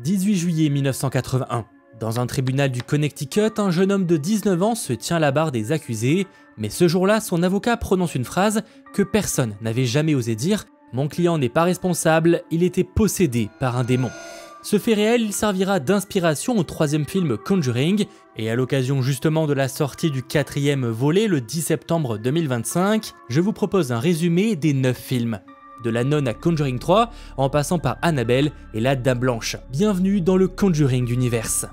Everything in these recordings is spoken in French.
18 juillet 1981. Dans un tribunal du Connecticut, un jeune homme de 19 ans se tient à la barre des accusés, mais ce jour-là, son avocat prononce une phrase que personne n'avait jamais osé dire « Mon client n'est pas responsable, il était possédé par un démon ». Ce fait réel, il servira d'inspiration au troisième film Conjuring, et à l'occasion justement de la sortie du quatrième volet le 10 septembre 2025, je vous propose un résumé des 9 films. De la nonne à Conjuring 3, en passant par Annabelle et la Dame Blanche. Bienvenue dans le Conjuring Universe.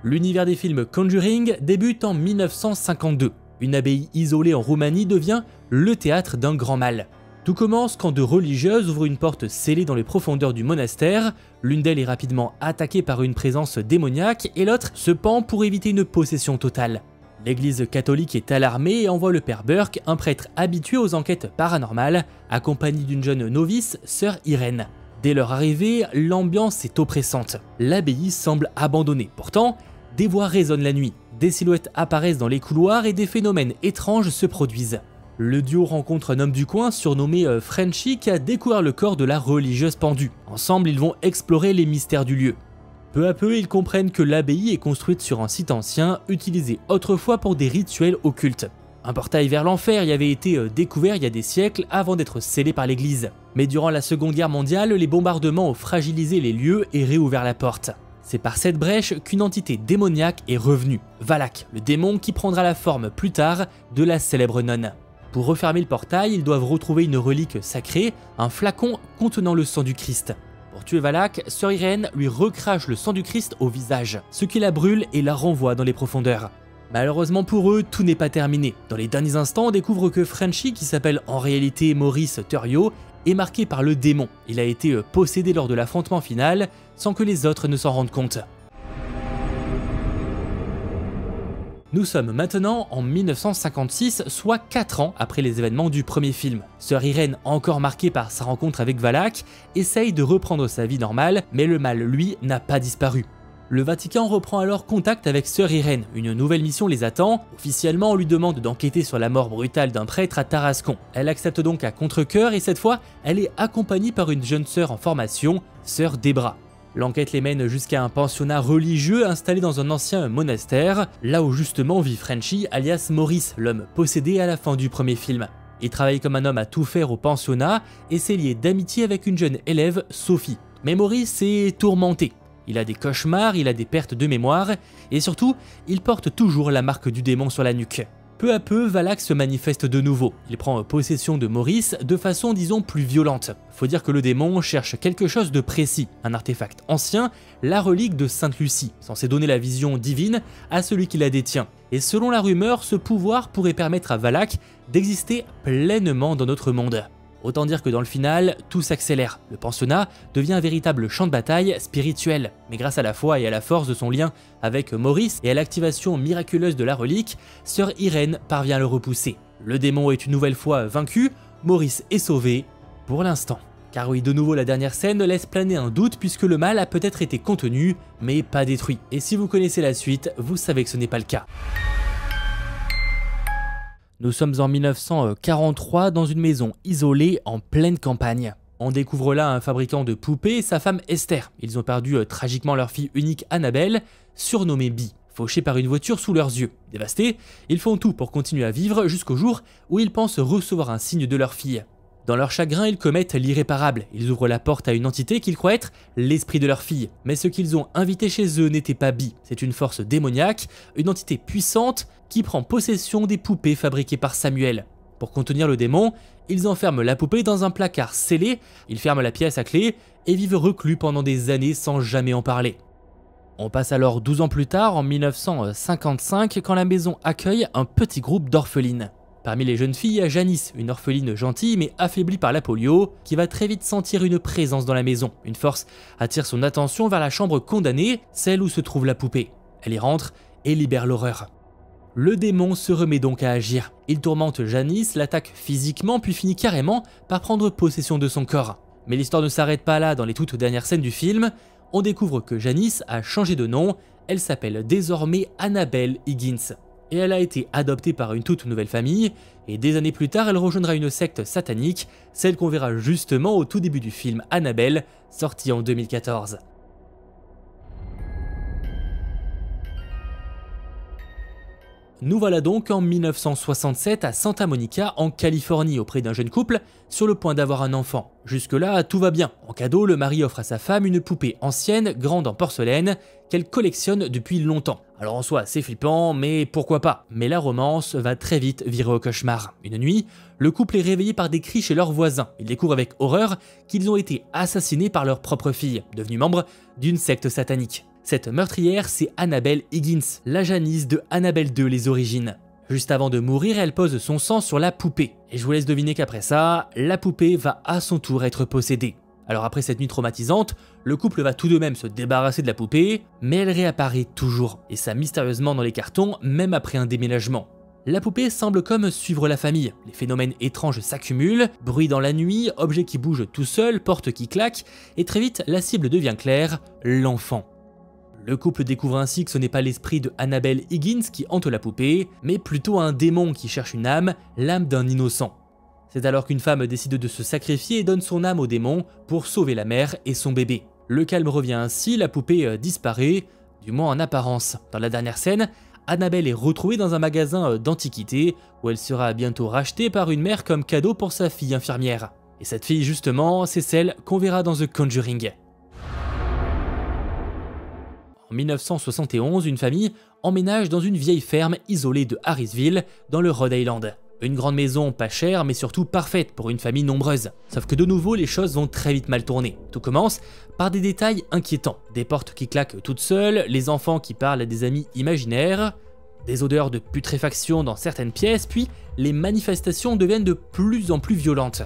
L'univers des films Conjuring débute en 1952. Une abbaye isolée en Roumanie devient le théâtre d'un grand mal. Tout commence quand deux religieuses ouvrent une porte scellée dans les profondeurs du monastère. L'une d'elles est rapidement attaquée par une présence démoniaque et l'autre se pend pour éviter une possession totale. L'église catholique est alarmée et envoie le père Burke, un prêtre habitué aux enquêtes paranormales, accompagné d'une jeune novice, sœur Irène. Dès leur arrivée, l'ambiance est oppressante. L'abbaye semble abandonnée. Pourtant, des voix résonnent la nuit, des silhouettes apparaissent dans les couloirs et des phénomènes étranges se produisent. Le duo rencontre un homme du coin surnommé Frenchy qui a découvert le corps de la religieuse pendue. Ensemble, ils vont explorer les mystères du lieu. Peu à peu, ils comprennent que l'abbaye est construite sur un site ancien, utilisé autrefois pour des rituels occultes. Un portail vers l'enfer y avait été découvert il y a des siècles avant d'être scellé par l'église. Mais durant la Seconde Guerre mondiale, les bombardements ont fragilisé les lieux et réouvert la porte. C'est par cette brèche qu'une entité démoniaque est revenue, Valak, le démon qui prendra la forme plus tard de la célèbre nonne. Pour refermer le portail, ils doivent retrouver une relique sacrée, un flacon contenant le sang du Christ. Pour tuer Valak, sœur Irène lui recrache le sang du Christ au visage, ce qui la brûle et la renvoie dans les profondeurs. Malheureusement pour eux, tout n'est pas terminé. Dans les derniers instants, on découvre que Frenchy, qui s'appelle en réalité Maurice Theriot, est marqué par le démon. Il a été possédé lors de l'affrontement final, sans que les autres ne s'en rendent compte. Nous sommes maintenant en 1956, soit 4 ans après les événements du premier film. Sœur Irène, encore marquée par sa rencontre avec Valak, essaye de reprendre sa vie normale, mais le mal, lui, n'a pas disparu. Le Vatican reprend alors contact avec Sœur Irène, une nouvelle mission les attend. Officiellement, on lui demande d'enquêter sur la mort brutale d'un prêtre à Tarascon. Elle accepte donc à contre-cœur et cette fois, elle est accompagnée par une jeune sœur en formation, Sœur Debra. L'enquête les mène jusqu'à un pensionnat religieux installé dans un ancien monastère, là où justement vit Frenchy, alias Maurice, l'homme possédé à la fin du premier film. Il travaille comme un homme à tout faire au pensionnat et s'est lié d'amitié avec une jeune élève, Sophie. Mais Maurice est tourmenté. Il a des cauchemars, il a des pertes de mémoire, et surtout, il porte toujours la marque du démon sur la nuque. Peu à peu, Valak se manifeste de nouveau. Il prend possession de Maurice de façon, disons, plus violente. Faut dire que le démon cherche quelque chose de précis, un artefact ancien, la relique de Sainte Lucie, censé donner la vision divine à celui qui la détient. Et selon la rumeur, ce pouvoir pourrait permettre à Valak d'exister pleinement dans notre monde. Autant dire que dans le final, tout s'accélère. Le pensionnat devient un véritable champ de bataille spirituel. Mais grâce à la foi et à la force de son lien avec Maurice et à l'activation miraculeuse de la relique, sœur Irène parvient à le repousser. Le démon est une nouvelle fois vaincu, Maurice est sauvé, pour l'instant. Car oui, de nouveau la dernière scène laisse planer un doute puisque le mal a peut-être été contenu, mais pas détruit. Et si vous connaissez la suite, vous savez que ce n'est pas le cas. Nous sommes en 1943 dans une maison isolée en pleine campagne. On découvre là un fabricant de poupées et sa femme Esther. Ils ont perdu tragiquement leur fille unique Annabelle, surnommée Bee, fauchée par une voiture sous leurs yeux. Dévastés, ils font tout pour continuer à vivre jusqu'au jour où ils pensent recevoir un signe de leur fille. Dans leur chagrin, ils commettent l'irréparable. Ils ouvrent la porte à une entité qu'ils croient être l'esprit de leur fille. Mais ce qu'ils ont invité chez eux n'était pas Bee. C'est une force démoniaque, une entité puissante qui prend possession des poupées fabriquées par Samuel. Pour contenir le démon, ils enferment la poupée dans un placard scellé, ils ferment la pièce à clé et vivent reclus pendant des années sans jamais en parler. On passe alors 12 ans plus tard, en 1955, quand la maison accueille un petit groupe d'orphelines. Parmi les jeunes filles, il y a Janice, une orpheline gentille mais affaiblie par la polio, qui va très vite sentir une présence dans la maison. Une force attire son attention vers la chambre condamnée, celle où se trouve la poupée. Elle y rentre et libère l'horreur. Le démon se remet donc à agir. Il tourmente Janice, l'attaque physiquement puis finit carrément par prendre possession de son corps. Mais l'histoire ne s'arrête pas là. Dans les toutes dernières scènes du film, on découvre que Janice a changé de nom, elle s'appelle désormais Annabelle Higgins. et elle a été adoptée par une toute nouvelle famille, et des années plus tard elle rejoindra une secte satanique, celle qu'on verra justement au tout début du film Annabelle, sorti en 2014. Nous voilà donc en 1967 à Santa Monica en Californie auprès d'un jeune couple sur le point d'avoir un enfant. Jusque-là, tout va bien. En cadeau, le mari offre à sa femme une poupée ancienne, grande en porcelaine, qu'elle collectionne depuis longtemps. Alors en soi, c'est flippant, mais pourquoi pas. Mais la romance va très vite virer au cauchemar. Une nuit, le couple est réveillé par des cris chez leurs voisins. Ils découvrent avec horreur qu'ils ont été assassinés par leur propre fille, devenue membre d'une secte satanique. Cette meurtrière, c'est Annabelle Higgins, la Janice de Annabelle 2 les origines. Juste avant de mourir, elle pose son sang sur la poupée. Et je vous laisse deviner qu'après ça, la poupée va à son tour être possédée. Alors après cette nuit traumatisante, le couple va tout de même se débarrasser de la poupée, mais elle réapparaît toujours, et ça mystérieusement dans les cartons, même après un déménagement. La poupée semble comme suivre la famille, les phénomènes étranges s'accumulent, bruit dans la nuit, objets qui bougent tout seuls, portes qui claquent, et très vite la cible devient claire, l'enfant. Le couple découvre ainsi que ce n'est pas l'esprit de Annabelle Higgins qui hante la poupée, mais plutôt un démon qui cherche une âme, l'âme d'un innocent. C'est alors qu'une femme décide de se sacrifier et donne son âme au démon pour sauver la mère et son bébé. Le calme revient ainsi, la poupée disparaît, du moins en apparence. Dans la dernière scène, Annabelle est retrouvée dans un magasin d'antiquités où elle sera bientôt rachetée par une mère comme cadeau pour sa fille infirmière. Et cette fille justement, c'est celle qu'on verra dans The Conjuring. En 1971, une famille emménage dans une vieille ferme isolée de Harrisville, dans le Rhode Island. Une grande maison pas chère, mais surtout parfaite pour une famille nombreuse. Sauf que de nouveau, les choses vont très vite mal tourner. Tout commence par des détails inquiétants. Des portes qui claquent toutes seules, les enfants qui parlent à des amis imaginaires, des odeurs de putréfaction dans certaines pièces, puis les manifestations deviennent de plus en plus violentes.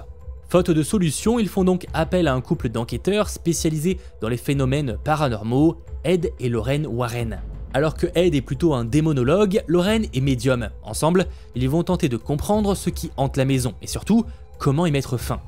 Faute de solution, ils font donc appel à un couple d'enquêteurs spécialisés dans les phénomènes paranormaux, Ed et Lorraine Warren. Alors que Ed est plutôt un démonologue, Lorraine est médium. Ensemble, ils vont tenter de comprendre ce qui hante la maison, et surtout, comment y mettre fin.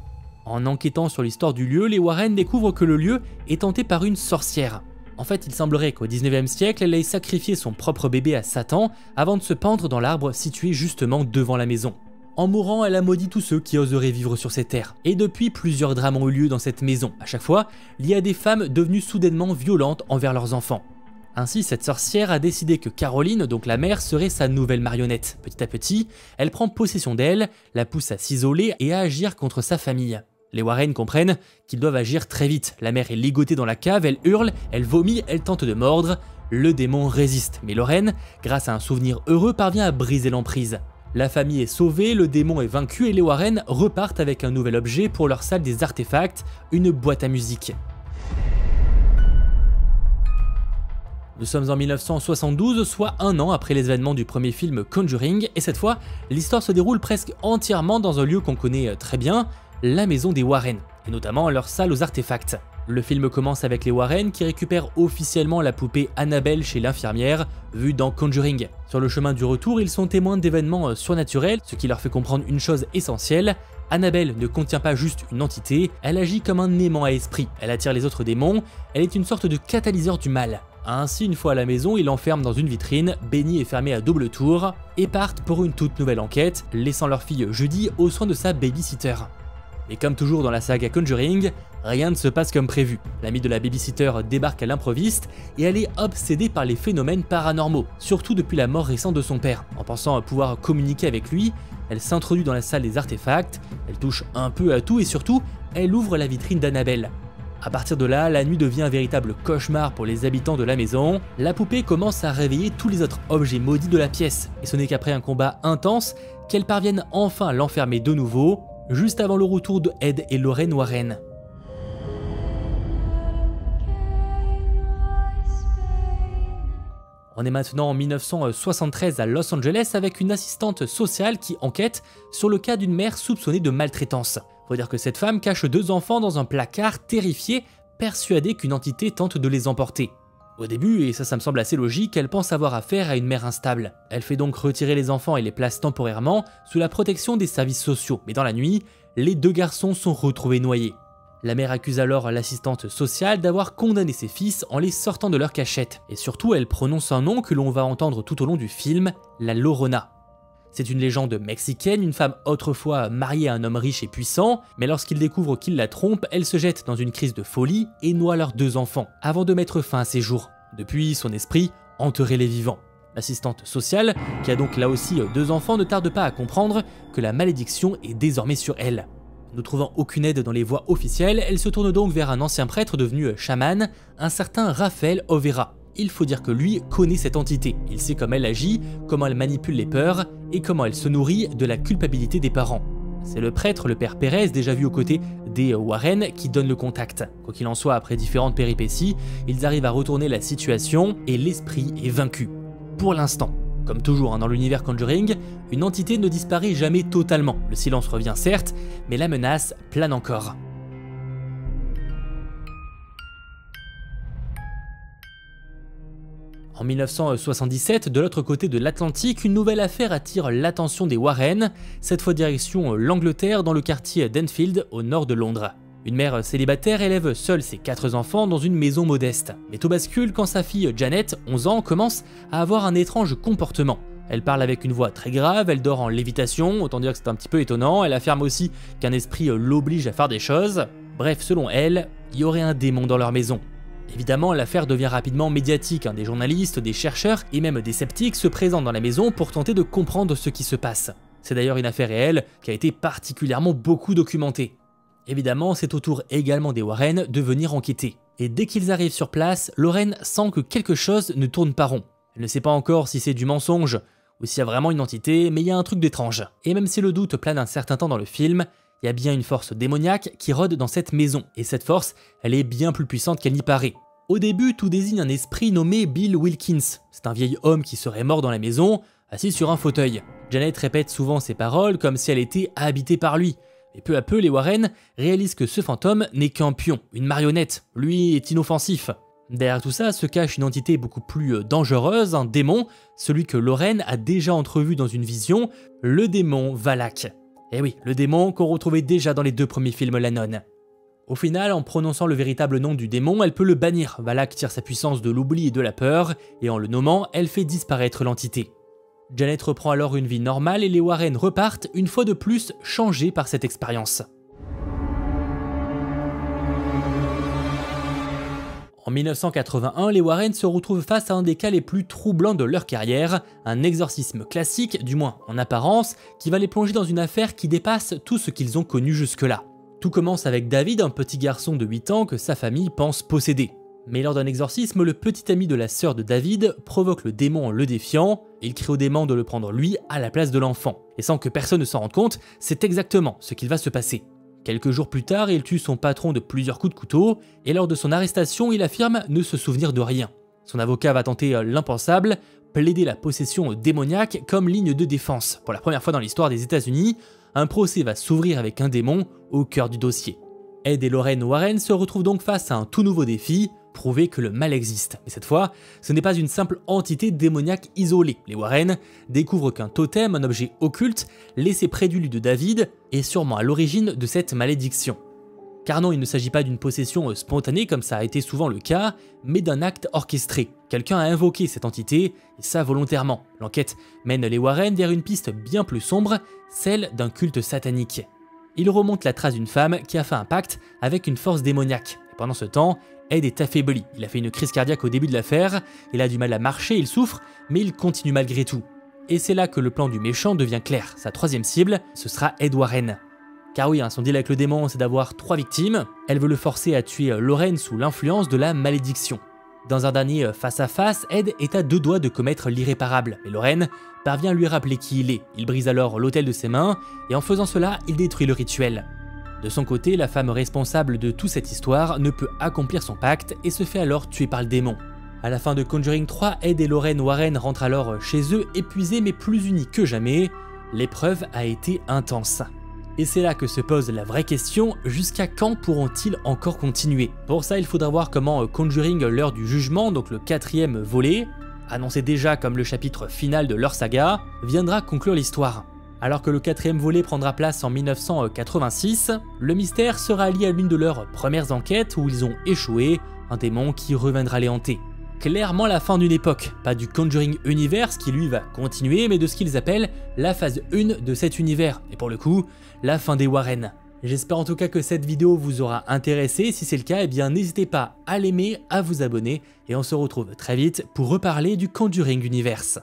En enquêtant sur l'histoire du lieu, les Warren découvrent que le lieu est hanté par une sorcière. En fait, il semblerait qu'au 19e siècle, elle ait sacrifié son propre bébé à Satan avant de se pendre dans l'arbre situé justement devant la maison. En mourant, elle a maudit tous ceux qui oseraient vivre sur ces terres. Et depuis, plusieurs drames ont eu lieu dans cette maison. À chaque fois, il y a des femmes devenues soudainement violentes envers leurs enfants. Ainsi, cette sorcière a décidé que Caroline, donc la mère, serait sa nouvelle marionnette. Petit à petit, elle prend possession d'elle, la pousse à s'isoler et à agir contre sa famille. Les Warren comprennent qu'ils doivent agir très vite. La mère est ligotée dans la cave, elle hurle, elle vomit, elle tente de mordre. Le démon résiste, mais Lorraine, grâce à un souvenir heureux, parvient à briser l'emprise. La famille est sauvée, le démon est vaincu et les Warren repartent avec un nouvel objet pour leur salle des artefacts, une boîte à musique. Nous sommes en 1972, soit un an après les événements du premier film Conjuring, et cette fois, l'histoire se déroule presque entièrement dans un lieu qu'on connaît très bien, la maison des Warren, et notamment leur salle aux artefacts. Le film commence avec les Warren qui récupèrent officiellement la poupée Annabelle chez l'infirmière, vue dans Conjuring. Sur le chemin du retour, ils sont témoins d'événements surnaturels, ce qui leur fait comprendre une chose essentielle. Annabelle ne contient pas juste une entité, elle agit comme un aimant à esprit. Elle attire les autres démons, elle est une sorte de catalyseur du mal. Ainsi, une fois à la maison, ils l'enferment dans une vitrine, bénie et fermée à double tour, et partent pour une toute nouvelle enquête, laissant leur fille Judy aux soins de sa babysitter. Mais comme toujours dans la saga Conjuring, rien ne se passe comme prévu. L'amie de la babysitter débarque à l'improviste et elle est obsédée par les phénomènes paranormaux, surtout depuis la mort récente de son père. En pensant pouvoir communiquer avec lui, elle s'introduit dans la salle des artefacts, elle touche un peu à tout et surtout, elle ouvre la vitrine d'Annabelle. À partir de là, la nuit devient un véritable cauchemar pour les habitants de la maison. La poupée commence à réveiller tous les autres objets maudits de la pièce, et ce n'est qu'après un combat intense qu'elles parviennent enfin à l'enfermer de nouveau, juste avant le retour de Ed et Lorraine Warren. On est maintenant en 1973 à Los Angeles avec une assistante sociale qui enquête sur le cas d'une mère soupçonnée de maltraitance. Faut dire que cette femme cache 2 enfants dans un placard, terrifiée, persuadée qu'une entité tente de les emporter. Au début, et ça me semble assez logique, elle pense avoir affaire à une mère instable. Elle fait donc retirer les enfants et les place temporairement sous la protection des services sociaux, mais dans la nuit, les 2 garçons sont retrouvés noyés. La mère accuse alors l'assistante sociale d'avoir condamné ses fils en les sortant de leur cachette. Et surtout, elle prononce un nom que l'on va entendre tout au long du film, la Llorona. C'est une légende mexicaine, une femme autrefois mariée à un homme riche et puissant, mais lorsqu'il découvre qu'il la trompe, elle se jette dans une crise de folie et noie leurs 2 enfants, avant de mettre fin à ses jours. Depuis, son esprit enterrait les vivants. L'assistante sociale, qui a donc là aussi 2 enfants, ne tarde pas à comprendre que la malédiction est désormais sur elle. Ne trouvant aucune aide dans les voies officielles, elle se tourne donc vers un ancien prêtre devenu chaman, un certain Rafael Overa. Il faut dire que lui connaît cette entité, il sait comment elle agit, comment elle manipule les peurs et comment elle se nourrit de la culpabilité des parents. C'est le prêtre, le père Pérez, déjà vu aux côtés des Warren, qui donne le contact. Quoi qu'il en soit, après différentes péripéties, ils arrivent à retourner la situation et l'esprit est vaincu. Pour l'instant. Comme toujours dans l'univers Conjuring, une entité ne disparaît jamais totalement. Le silence revient certes, mais la menace plane encore. En 1977, de l'autre côté de l'Atlantique, une nouvelle affaire attire l'attention des Warren, cette fois direction l'Angleterre dans le quartier d'Enfield au nord de Londres. Une mère célibataire élève seule ses 4 enfants dans une maison modeste. Mais tout bascule quand sa fille Janet, 11 ans, commence à avoir un étrange comportement. Elle parle avec une voix très grave, elle dort en lévitation, autant dire que c'est un petit peu étonnant, elle affirme aussi qu'un esprit l'oblige à faire des choses. Bref, selon elle, il y aurait un démon dans leur maison. Évidemment, l'affaire devient rapidement médiatique, des journalistes, des chercheurs et même des sceptiques se présentent dans la maison pour tenter de comprendre ce qui se passe. C'est d'ailleurs une affaire réelle qui a été particulièrement beaucoup documentée. Évidemment, c'est au tour également des Warren de venir enquêter. Et dès qu'ils arrivent sur place, Lorraine sent que quelque chose ne tourne pas rond. Elle ne sait pas encore si c'est du mensonge ou s'il y a vraiment une entité, mais il y a un truc d'étrange. Et même si le doute plane un certain temps dans le film, il y a bien une force démoniaque qui rôde dans cette maison. Et cette force, elle est bien plus puissante qu'elle n'y paraît. Au début, tout désigne un esprit nommé Bill Wilkins. C'est un vieil homme qui serait mort dans la maison, assis sur un fauteuil. Janet répète souvent ses paroles comme si elle était habitée par lui. Et peu à peu, les Warren réalisent que ce fantôme n'est qu'un pion, une marionnette. Lui est inoffensif. Derrière tout ça se cache une entité beaucoup plus dangereuse, un démon, celui que Lorraine a déjà entrevu dans une vision, le démon Valak. Et oui, le démon qu'on retrouvait déjà dans les 2 premiers films La Nonne. Au final, en prononçant le véritable nom du démon, elle peut le bannir. Valak tire sa puissance de l'oubli et de la peur, et en le nommant, elle fait disparaître l'entité. Janet reprend alors une vie normale et les Warren repartent, une fois de plus, changés par cette expérience. En 1981, les Warren se retrouvent face à un des cas les plus troublants de leur carrière, un exorcisme classique, du moins en apparence, qui va les plonger dans une affaire qui dépasse tout ce qu'ils ont connu jusque-là. Tout commence avec David, un petit garçon de 8 ans que sa famille pense posséder. Mais lors d'un exorcisme, le petit ami de la sœur de David provoque le démon en le défiant, et il crie au démon de le prendre lui à la place de l'enfant. Et sans que personne ne s'en rende compte, c'est exactement ce qu'il va se passer. Quelques jours plus tard, il tue son patron de plusieurs coups de couteau, et lors de son arrestation, il affirme ne se souvenir de rien. Son avocat va tenter l'impensable, plaider la possession démoniaque comme ligne de défense. Pour la première fois dans l'histoire des États-Unis, un procès va s'ouvrir avec un démon au cœur du dossier. Ed et Lorraine Warren se retrouvent donc face à un tout nouveau défi, prouver que le mal existe. Mais cette fois, ce n'est pas une simple entité démoniaque isolée. Les Warren découvrent qu'un totem, un objet occulte, laissé près du lit de David, est sûrement à l'origine de cette malédiction. Car non, il ne s'agit pas d'une possession spontanée comme ça a été souvent le cas, mais d'un acte orchestré. Quelqu'un a invoqué cette entité, et ça volontairement. L'enquête mène les Warren vers une piste bien plus sombre, celle d'un culte satanique. Il remonte la trace d'une femme qui a fait un pacte avec une force démoniaque. Et pendant ce temps, Ed est affaibli. Il a fait une crise cardiaque au début de l'affaire, il a du mal à marcher, il souffre, mais il continue malgré tout. Et c'est là que le plan du méchant devient clair. Sa troisième cible, ce sera Ed Warren. Car oui, son deal avec le démon, c'est d'avoir 3 victimes. Elle veut le forcer à tuer Lorraine sous l'influence de la malédiction. Dans un dernier face-à-face, Ed est à 2 doigts de commettre l'irréparable, mais Lorraine parvient à lui rappeler qui il est. Il brise alors l'autel de ses mains, et en faisant cela, il détruit le rituel. De son côté, la femme responsable de toute cette histoire ne peut accomplir son pacte et se fait alors tuer par le démon. À la fin de Conjuring 3, Ed et Lorraine Warren rentrent alors chez eux, épuisés mais plus unis que jamais. L'épreuve a été intense. Et c'est là que se pose la vraie question, jusqu'à quand pourront-ils encore continuer? Pour ça, il faudra voir comment Conjuring l'heure du jugement, donc le 4e volet, annoncé déjà comme le chapitre final de leur saga, viendra conclure l'histoire. Alors que le 4e volet prendra place en 1986, le mystère sera lié à l'une de leurs premières enquêtes où ils ont échoué, un démon qui reviendra les hanter. Clairement la fin d'une époque, pas du Conjuring Universe qui lui va continuer, mais de ce qu'ils appellent la phase 1 de cet univers, et pour le coup, la fin des Warren. J'espère en tout cas que cette vidéo vous aura intéressé, si c'est le cas, eh bien n'hésitez pas à l'aimer, à vous abonner, et on se retrouve très vite pour reparler du Conjuring Universe.